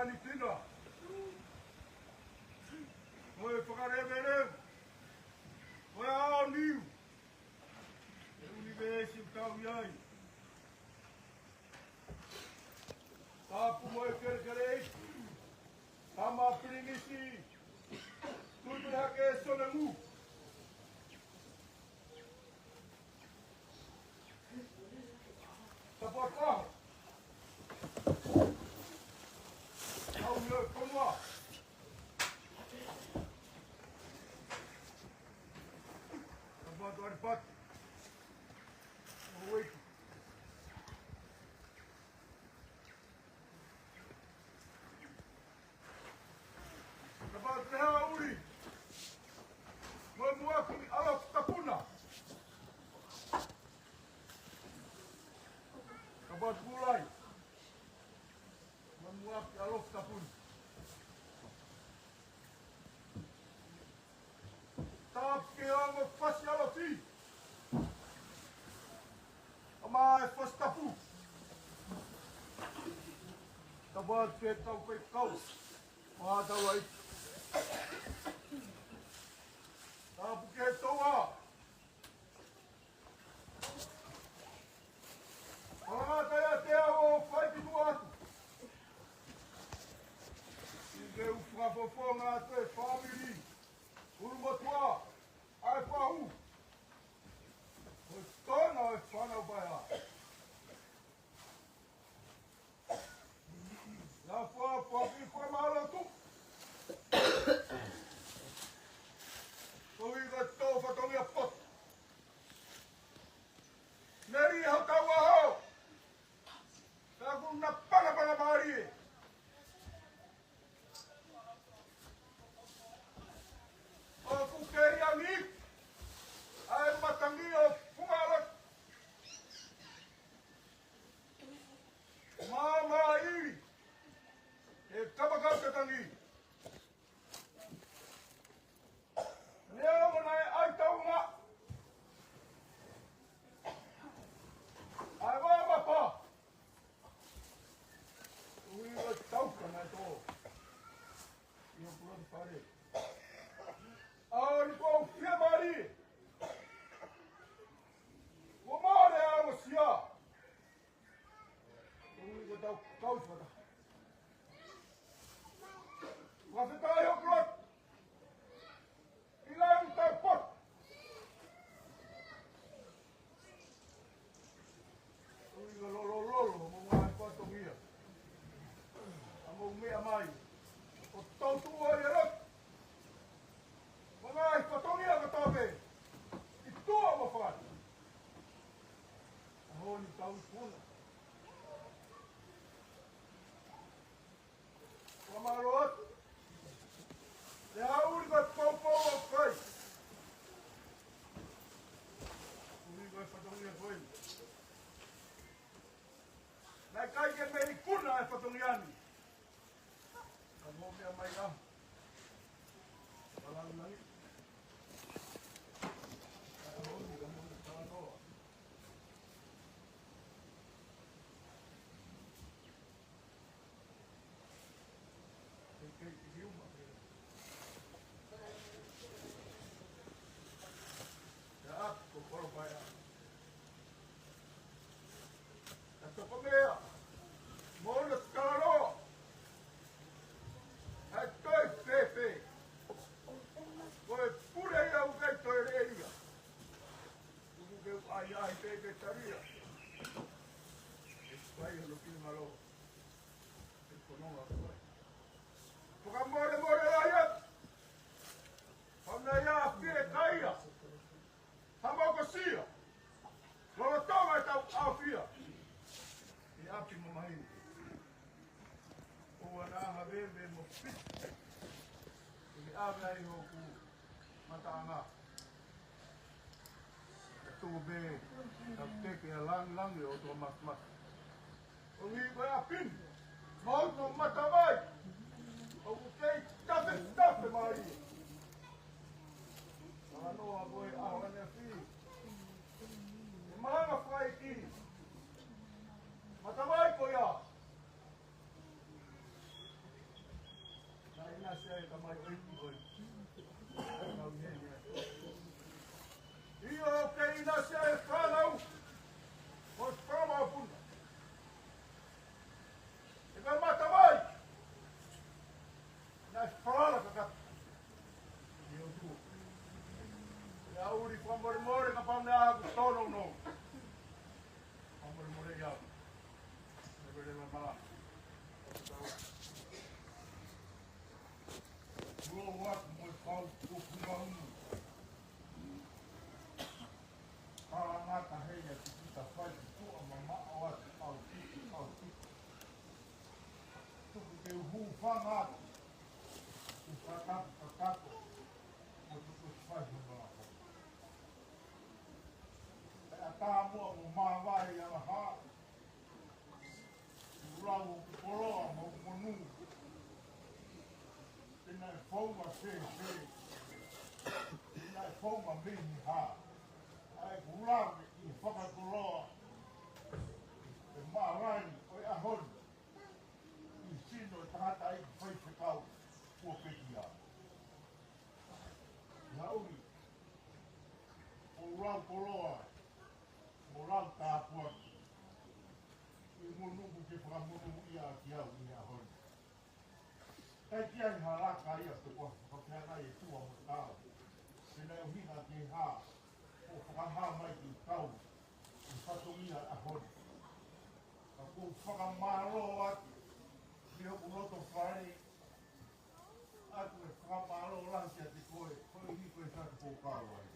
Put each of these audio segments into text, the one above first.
mani tina. Moe whakaremereu. Moe ao niu. E univesi utau iai. Tapu moe kerkerei. Tama piringisi. Pelehake sonemu. Support all. How you come on? Support one pot. Wait. Support the Hauri. Memuaki alok tapuna. Support mulai. Memuaki alok tapuna. Tapi ang fasyalosi. Amai fas tapu. Support ke tau ke kau. Mahadawai. Tapu ke toa. Pangata ya te ao whai ki mua atu. I ke uwhakafofonga atu e whamiri. Urumatua. Ai whahu. O tōna e whanau bai a. Nā whapi whamalo tu. Kohi ka tō whatongi a pot. Neri hau tau a hau. Taku na panga maari e. O kukeri angi. Ai matangi o fungarat. Mama iri. E kabakau katangi. Leo mana ai tau nga. Ai wa pa. Ui o tau kana to. Io pulo de pare. Ai ko fia mari. O mare a o sia. Ui o tau kau fata. Wa fita yo plot. Ilang tapot. Ui lolo mga pato mia. Amo mea mai. O tau tua i arot. Mga pato mia ka toke. I tua mo whai. Aho ni tau puna. Wamarot. Te hauri ka popo o whai. Ui ka patongi a whai. Nai kai ke meri kuna e patongi ani. Amo mea mai a. Walang nangi. Aho ni ka muna tātoa. Kei hiuma. Ya, kokoro pai a. Tato komea. Mona skaro. Hai toi pepe. Koe pure ia ukai toi reia. Tuku ke ai pepe taria. Espai lo ki malo. E kononga koe. Puka more ayat. Hona ia pire kaia. Aokosi. Lola tonga e tau awhia. I api mo mahini. O ana haveve mo pit. I awe ai hoku mataanga. E tō be tau teke a lang o tō mas. O ngi koe a pin. Mauto matawai. O kukei tafe mai. Anoa koe awane whii. E mahanga whai ki. Matawai koe a. uri kwa more kapam na ako tono no. More ya. Nebele na mala. Bro, what mo kau ku kuang. Para na ka heya kita fai tu mama awat au ti. Tu ke hu fanga. Tu kakak. Untuk fai mama. Tamu mo mawai yang ha. Urau polo mo monu. Ina foma se. Ina foma bini ha. Ai urau I foka polo. E mawai oi ahon. I sino tata I fai fekau. Ua pekia. Nauri. Urau polo. Urau tapu. Munu buke pramunu ia kia ia hon. Tai kia haraka ia te ko pakana I tua mata. Sina hina ke ha. O whakaha mai ki kau. I whatongia a hon. Ka ku whakamaro atu. Ki hoku roto whare. Atu e whakamaro lansi a te koe. Koe hiko e sātu pōkau ai.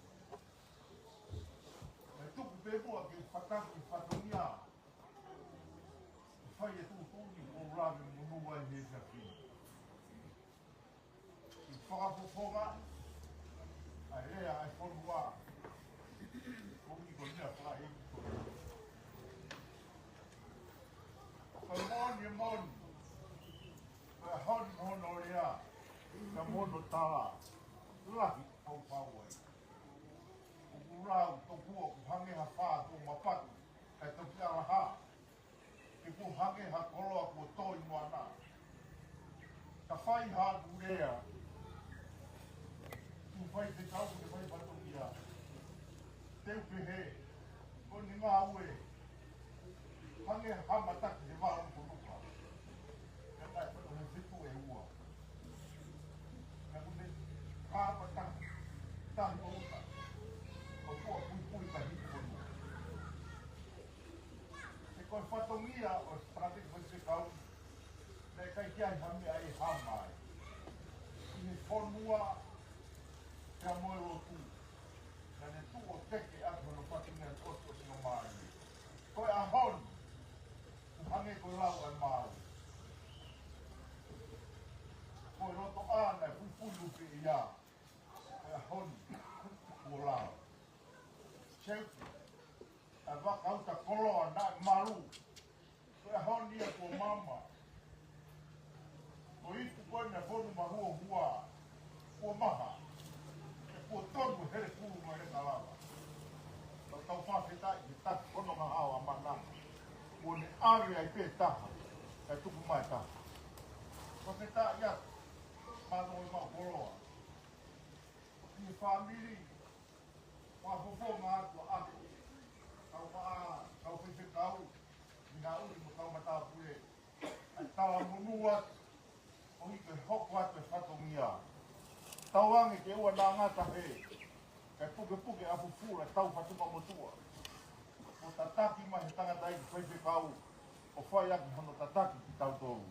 E tuku te mua ki whakaki whatongia. Fai e tūtūni o rāwe munua I he whiawhi. I whakapoponga, ai rea ai whonua. Kongi ko nia whaka eki koe. Kai moni e moni. Kai hono rea. Ka mono tāra. Laki au pāwai. O kurau tokua ku hange ha whā tō mapatu. Kai toki ara ha. Ke ku hange ha koloa ku toi moana. Ka whai ha kurea. Tu whai te kau ke whai patokia. Teu ke he. Ko ni ngā ue. Hange ha mataki he wāru kunuka. Ka kai whato he whitu e ua. Ka kune kāpa tahi. Tahi o uta. Ko kua pui ka hitu konua. Koe whatongia o prate koe se kau. Nei kai kia I hami ai hamai. I he whonua kia moe rotu. Ka ne tu o teke atu no whatinga koto si o mai. Koe a hon. Ku hange koe lau ai mai. Koe roto āna pupulu pe ia. Koe a hon. Kua lau. Cheuti. A wakauta koloa na maru. Koe honi a kua mama. Ko itu koe na whonu mahua hua. Kua maha. E kua tonu here kuru mai re kalawa. Ka tau whawheta I taki kono ngā hawa mana. Kua ne ari ai pē taha. Kai tuku mai taha. Whawheta ia. Mano I mau koloa. I whamiri. Whawhofo ngā atua aku. Kau whiwhi kau, mina uri mo kau matapue. Ai tawa munua, o hiko e hoko atu e whatongia. Tauange ke ua nā ngata he, kai puke apu fura tau whatuma motua. O tataki mai he tangata I whiwhi kau, o whai aki hono tataki ki tau tōu.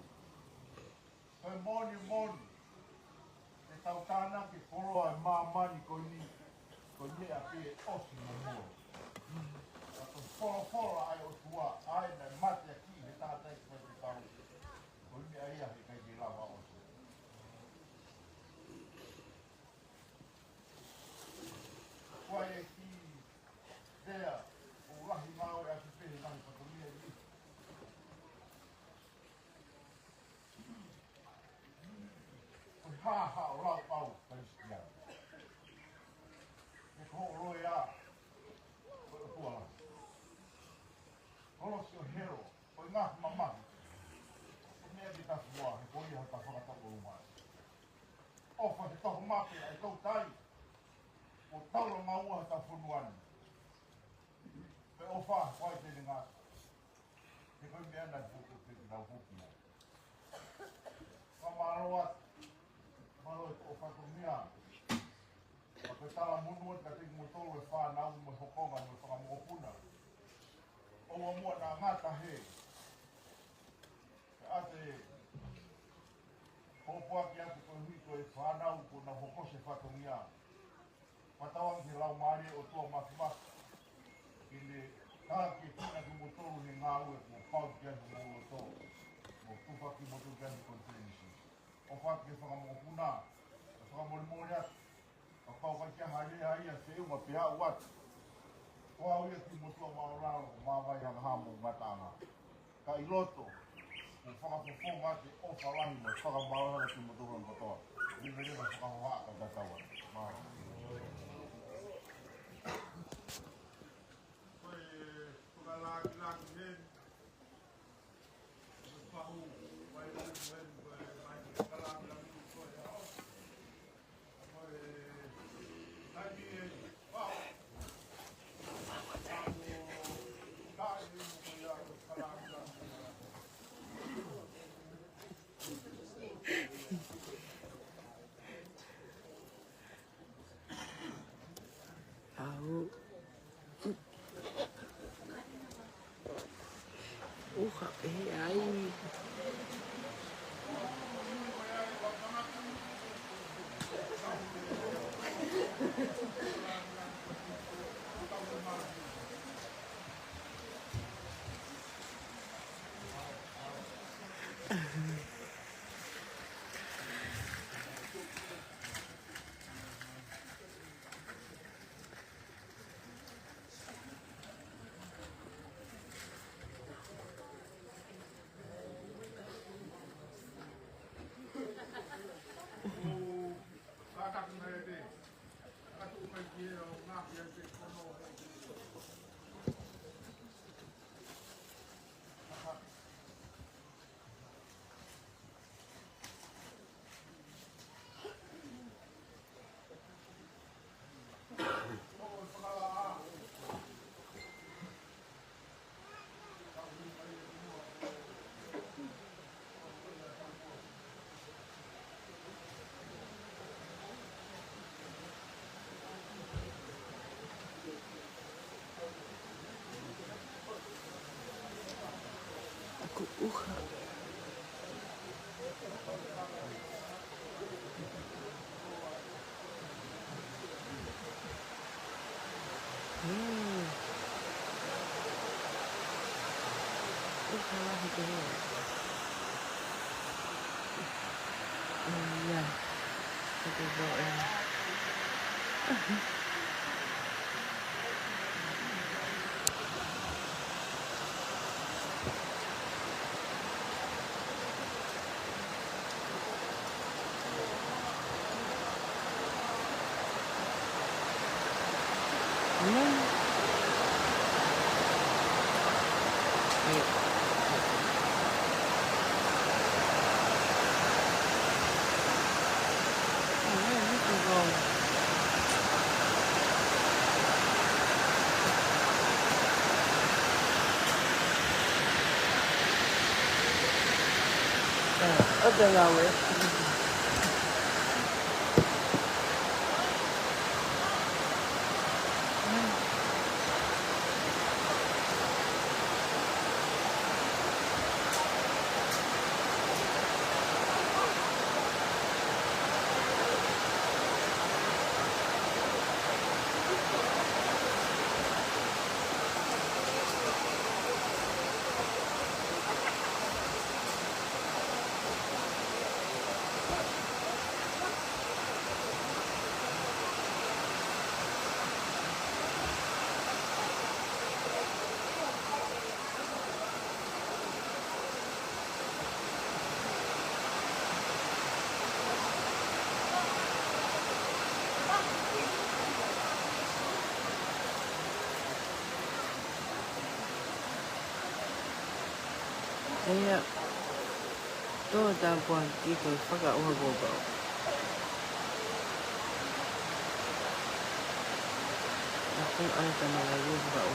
Kai moni, e tau tāna ke koroa e māmani ko ni a pe osi mo mua. Fora ai o tua, ai na mate aqui, he tata I whiwhi kau. Ko ni ai he kai ki lawa osi. Koe e ki rea, o rahi mau e ati pehe nani patomia I. Koe haha o lau au, Kristian. E ko roe a, koe o tua lahi. Kolosio hero, koe ngā mamahi. Ko mea ki tafu wā, he koi ha ta whakatako umai. Ofa he tohu mape ai tau tai. O tauro ngā ua ta whunuani. Pe ofa, whai tene ngā. He koe mea nai fuku te nau fuki ai. Whamaro atu. Maro e o whakomea. O Ko tala munua ka te motolo e whanau mo hokonga mo whakamokuna. O mua nā ngata he. Ka ate hopoaki atu ko hui ko e whanau ko na hokose whatongia. Patawang he lau maare o tua mafimafi. Ki le tāke tina ki motolo he ngā ue mo pau ki atu mo loto. Mo tupaki mo tu ki atu kontenisi. O whaki e whakamokuna. Whakamorimori atu. A pau kai kia haere ai a se uma pia uat. Ko au ia ki motua maoraro o mawai hanga hamo matanga. Ka i loto, o whakapofonga te o whalahi mo whakamaoraro ki motua ngotoa. Ringa ringa whakahoha ka katawa. Maa. Koe whakalaki hen. Koe whahu, wai uku hen, koe mai whakalaki koe ao. Koe Thank you. Wow. Tahu. Ai. Ada lawe. Kaya to dapat kita pakai uang bobau. Aku ada lagi bau.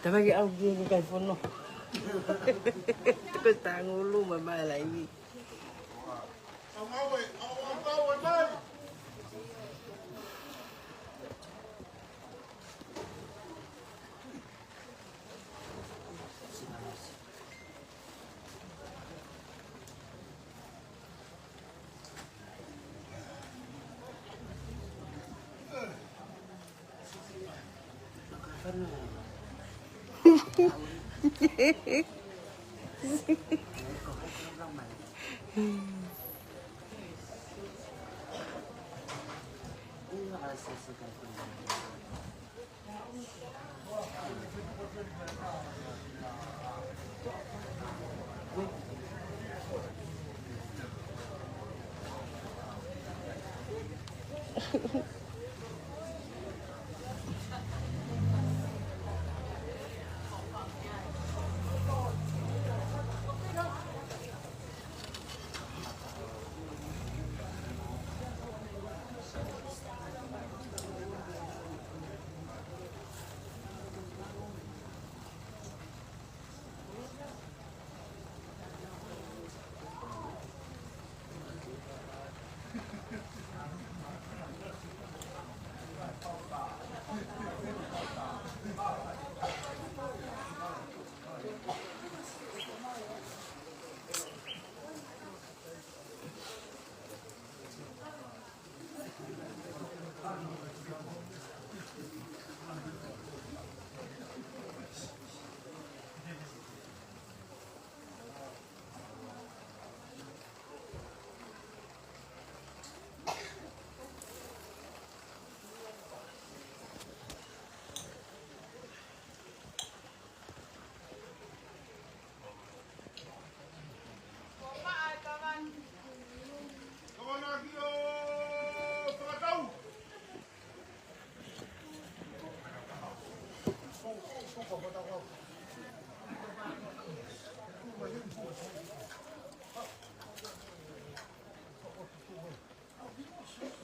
Tabagi ang gini kay Fono. Tapos tangulo mabala ini.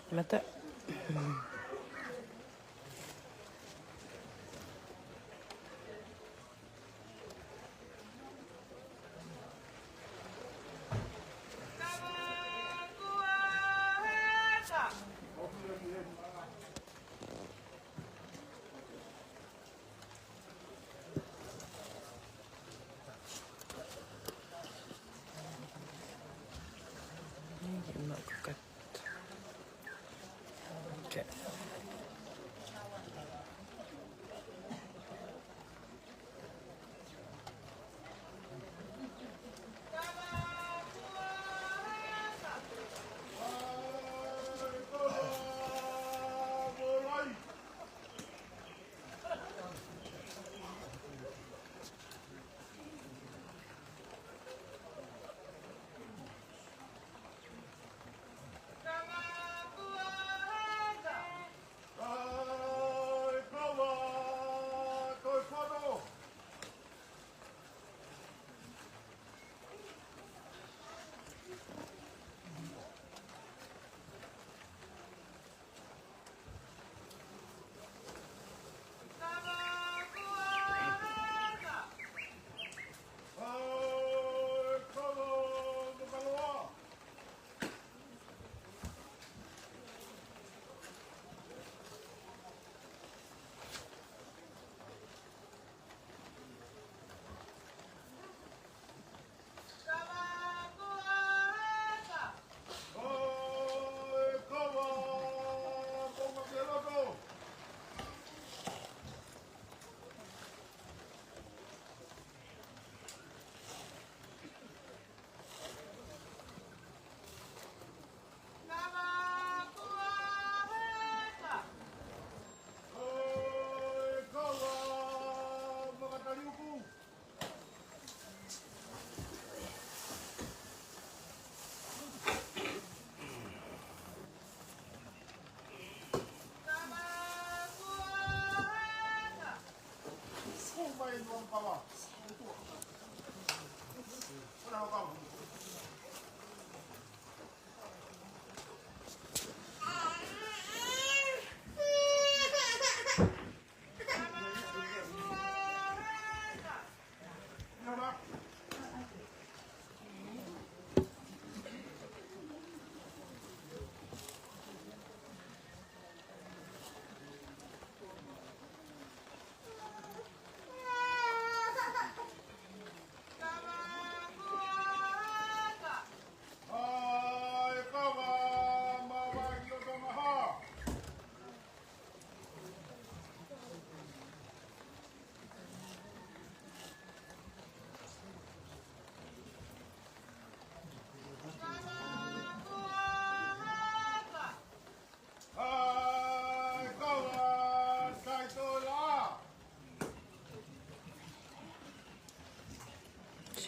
Mata. Okay.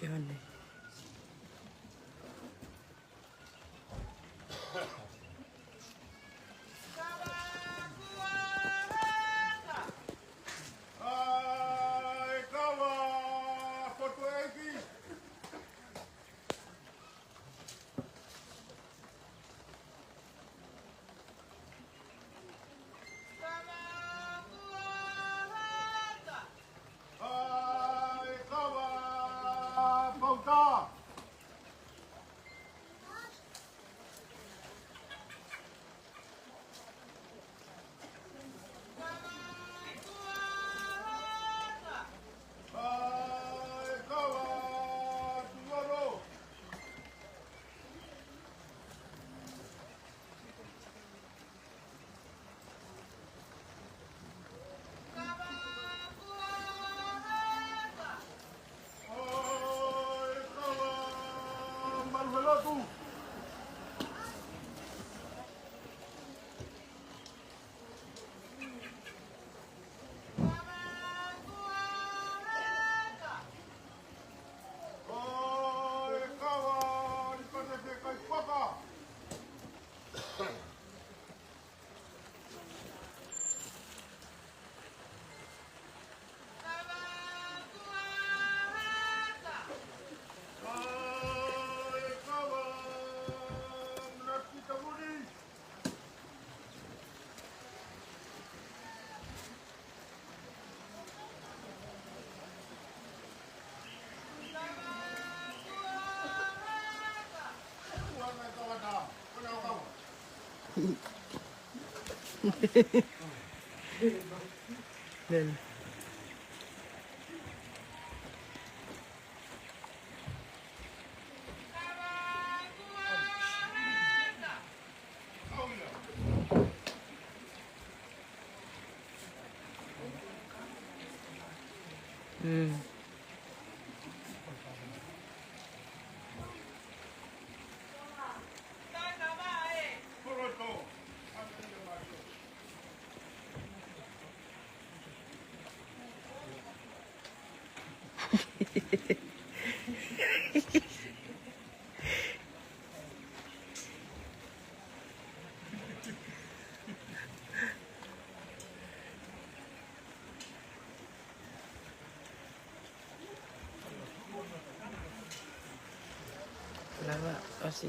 Sione. Ai, kawa, foto eki. Ai, kawa, pauta. Ai, kawa, tuoro. Ai, kawa, malvelatu. Ai, kawa, ikateke kai paka. Ai, kawa, nakita muni. Wana kawa da, wana kawa. Dan. Lama pasti.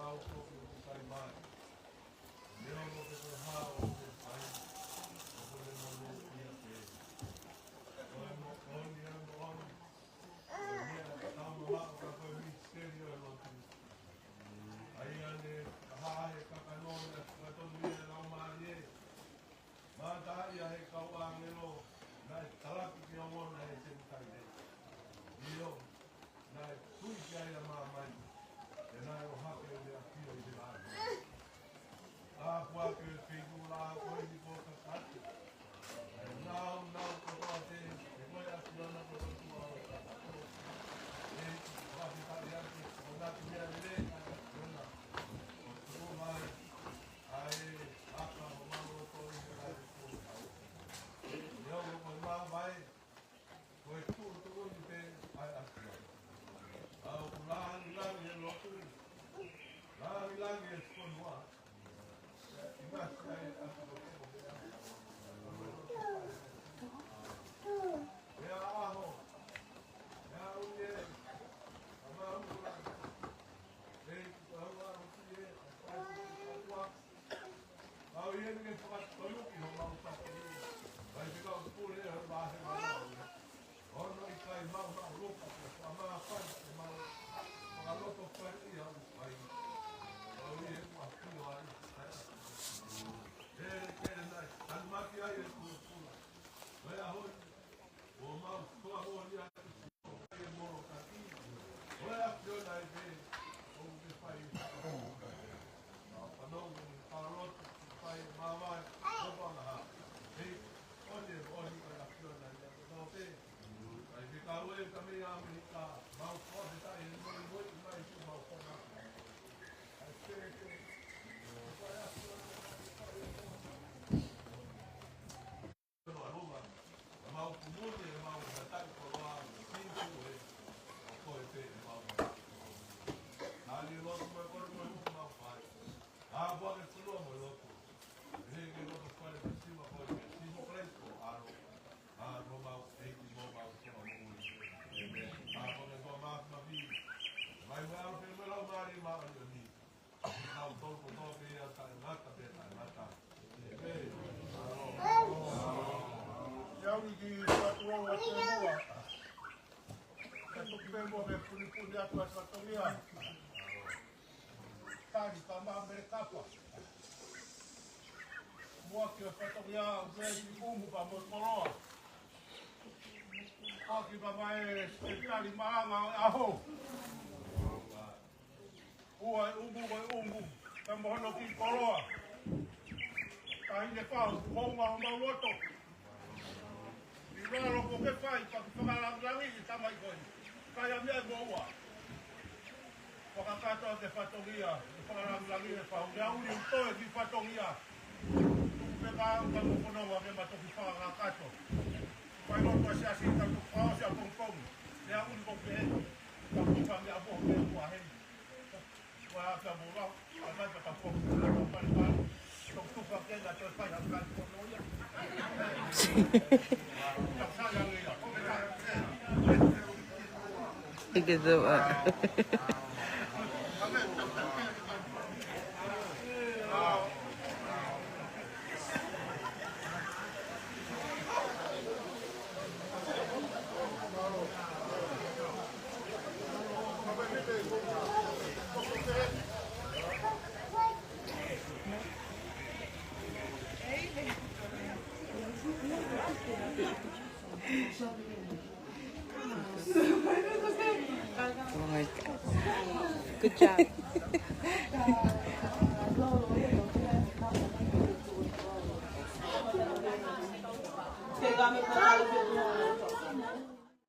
Aokosi o kai mai. Leo no te koe hao o te pai. O kone no no ia te. Koe mo koni anu ono. Koe mea tau no hao ka koe misterio e lotu. Ai ane hae kakanone katonu ia lau maari e. Mata ia he kau angelo. Nai talaki ki o mona e te mukai nei. Io, nai tui ki aia mamai. E nai o hake o lea pio i te lai. A pua ke whiku la koe ni ko ka kati. E nau kotoa te, e koe atu ana kotoa o ka kato. E waki tari atu, o naki mea le, kona. O tuko mai, ai aka o mauro koi he lai ko au. Leo ko koe maa mai, koe tuko ni te ai atu ana. Au kulangi e lotu, langi e skonua. Imasi ai atu o mea aho, mea unye, ama ura, aua uti au ieni ke whakatoluki no mau tapiri. Vai whika o pūre e wahe mau. Ono i kai mau loka, a maa whai, e mau whakaloto whai i au whai. Au ieni wa pio ai. Kere nai, tanmaki ai e kūpura. Vai ahoi, o mau toa hori atu, e moro kati. Vai a pio nai ve, o ke whai i whakaloto. Panongo ni whakaloto, whai mawai, hopanga ha. Hei, oni kai a pio nai e kūpura te. Vai whika ue ka mea Amerika, mau kōte tai e moi mai ki mau kōna. Ai kere, vai a pio nai. Mau kumune e mau hatai koroa o tintu e o koe te e mau nāli lotu mai kore koe huku mau whai. Āpua ke tulua mo lotu. Hege lotu whare me sima koe ke simo presko aro. Āro mau eiki mo mau kua mui. Āpua ke toa mātu ma vi. Mai me aro pe me lau maari maa anu e mi. Nau tolko toke ia tae mata pe tae mata. Iau i ki whatuau a te mua. Ka tuki me mua me puni atu a whatongia. Tari ka maa mere kapa. Mua ki a whatongia o mea ki umu pa mo koroa. Aki pa mai e tari maanga aho. Ua e umu. Ka mohono ki koroa. Ka hine whao, honga o mauloto. I raro ko ke whai, ka whakarangi i tamai koi. Kai a mea moua. Whakakatoa te whatongia, i whakarangi e whao. Mea uri utoe ki whatongia. Tuku pe ka au ka mokonoa me matoki whakakato. Kai roto se asi ka tu whao se a kongkong. Mea uri ko pe he. Ka kuka mea boho me ua hei. Wa ka mura, a mai pa ka kongkong. Ka pare tong tuka ke la te whai a ka konoia. Ike doa. Oh my God. Good job.